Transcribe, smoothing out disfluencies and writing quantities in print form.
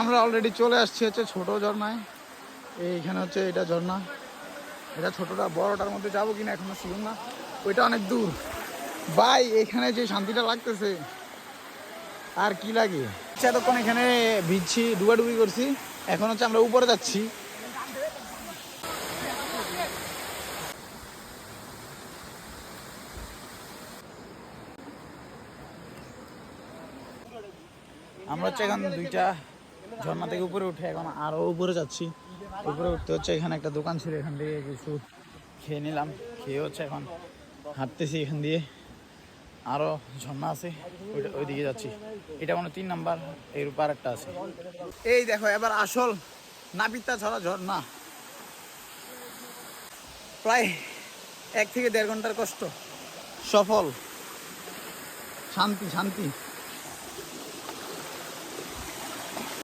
আমরা অলরেডি চলে আসছি হচ্ছে ছোট ঝর্ণায়। এইখানে হচ্ছে এটা ঝর্ণা, এটা ছোটটা। বড়টার মধ্যে যাবো কিনা এখনো শিখুন না, ওইটা অনেক দূর ভাই। এখানে যে শান্তিটা লাগতেছে আর কি লাগে। এতক্ষণ এখানে ভিজছি, ডুবাডুবি করছি, এখন হচ্ছে আমরা উপরে যাচ্ছি। আমরা হচ্ছে এখন দুইটা ঝর্ণা থেকে উপরে উঠে এখন আরো উপরে যাচ্ছি। উপরে উঠতে হচ্ছে, এখানে একটা দোকান ছিল, এখান থেকে কিছু খেয়ে নিলাম, খেয়ে হচ্ছে এখন হাঁটতেছি এখান দিয়ে। আরো ঝর্ণা আছে, ওইদিকে যাচ্ছি। এটা মানে 3 নাম্বার, এর উপর একটা আছে। এই দেখো এবার আসল নাপিতা ছড়া ঝর্ণা। প্রায় 1 থেকে 1.5 ঘন্টার কষ্ট সফল। শান্তি শান্তি।